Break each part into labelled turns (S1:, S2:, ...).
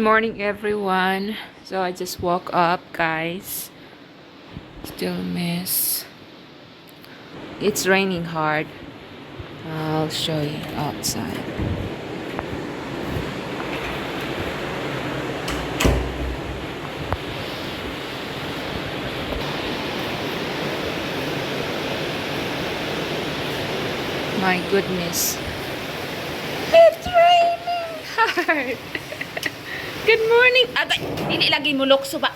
S1: morning, everyone. So I just woke up, guys. Still a mess. It's raining hard. I'll show you outside. My goodness. It's raining hard. Good morning. Agay, hindi lagi mo lukso ba?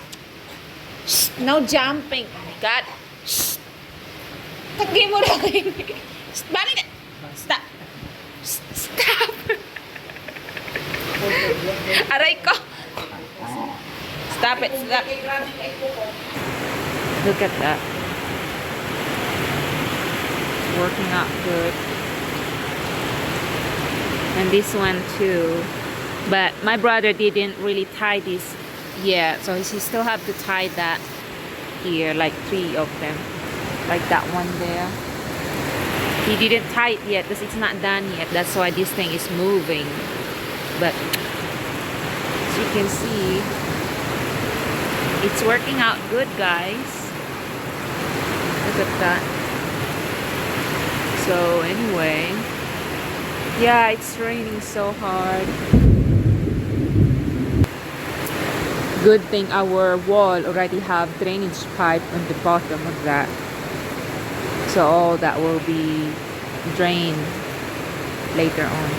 S1: Shh, no jumping. Oh my God. Shh. Tagay mo lagi. Bali na. Stop. Stop. Aray ko. Stop it. Stop. Look at that. It's working out good. And this one too. But my brother didn't really tie this yet, so he still have to tie that here, like 3 of them, like that one there. He didn't tie it yet because it's not done yet. That's why this thing is moving. But as you can see, it's working out good, guys. Look at that. So anyway, yeah, it's raining so hard. Good thing our wall already have drainage pipe on the bottom of that, so all that will be drained later on.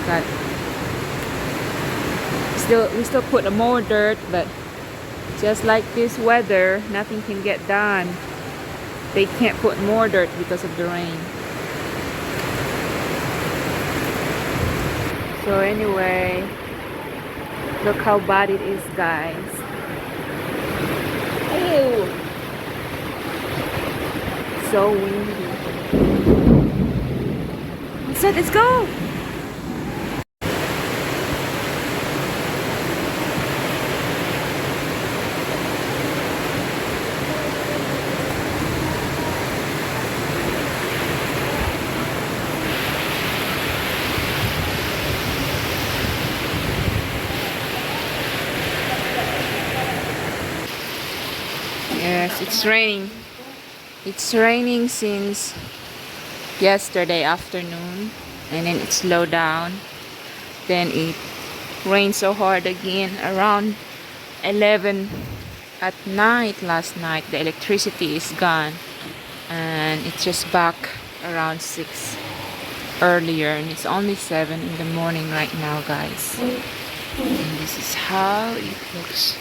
S1: God. We still put more dirt, but just like this weather, nothing can get done. They can't put more dirt because of the rain. So anyway, look how bad it is, guys. Ew. So windy. So let's go. Yes, it's raining. It's raining since yesterday afternoon, and then it slowed down. Then it rained so hard again around 11 at night last night. The electricity is gone, and it's just back around 6 earlier, and it's only 7 in the morning right now, guys. And this is how it looks.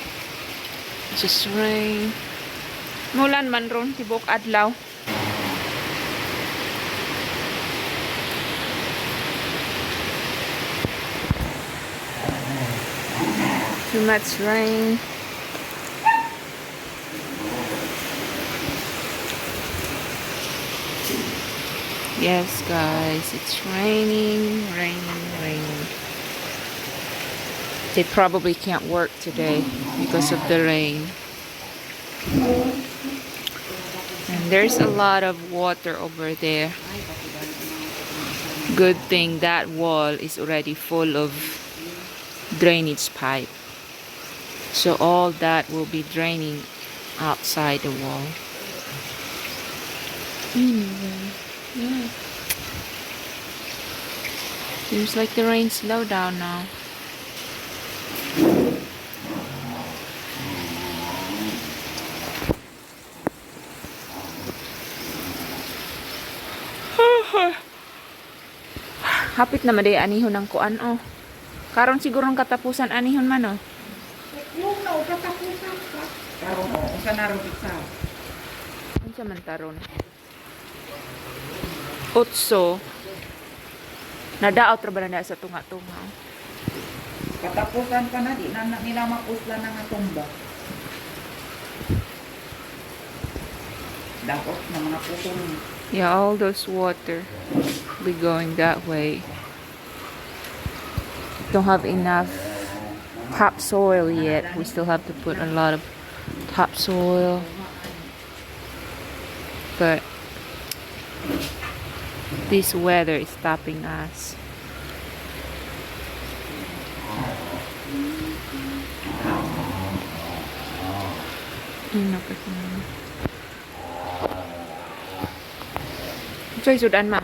S1: Just rain. Mulan man ron, tibok adlaw. Too much rain. Yes, guys, it's raining. They probably can't work today because of the rain. And there's a lot of water over there. Good thing that wall is already full of drainage pipe. So all that will be draining outside the wall. Yeah. Seems like the rain slowed down now. Hapit na maday anihon ng kuan, oh. Karon siguro ang katapusan anihon man, oh.
S2: Yung na katapusan pa. Karon sa naron isa.
S1: Unsa man taron? Utso. Nadaot ra ba na sa tunga-tunga?
S2: Katapusan pa na di na nila mapusla na nga tumba. Dakot na mga putol.
S1: Yeah, all those water be going that way. Don't have enough topsoil yet. We still have to put a lot of topsoil. But this weather is stopping us. Napit na. Choy, sudan ma.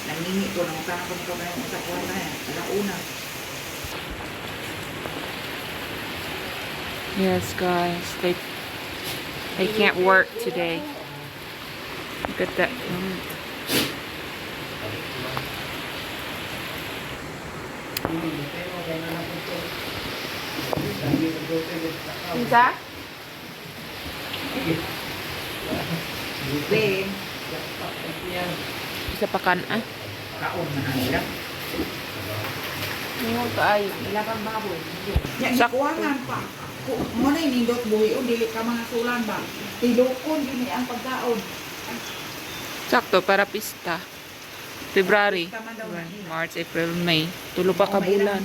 S2: Nangingi ko ng utang ko na yung usakuan na yan. Alauna.
S1: Yes, guys. They can't work today. Look at that. Isa?
S2: Then,
S1: Isa pa kan ah.
S2: kaon na nila.
S1: Ngayon kaayo.
S2: Ilakang baboy. Yan, ikuwangan pa. Mo na inindot buhi o dili ka mga sulan ba? Tilokon din ang pagkaon.
S1: Sakto para pista. February, March, April, May. Tulo pa ka bulan.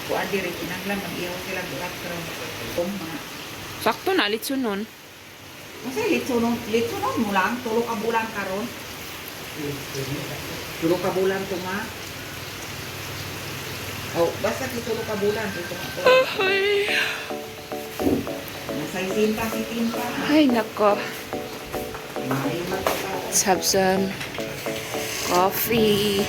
S2: Kuan diri kinanglan mag-iyaw sila bulat pero mga
S1: Sakto na litsunon.
S2: Kasi litsunon mo lang, tulo ka bulan karon. Tulo ka bulan to nga. Oh, basta tulo ka bulan dito nga.
S1: Ay.
S2: Sa tinta.
S1: Ay, nako. Let's have some coffee.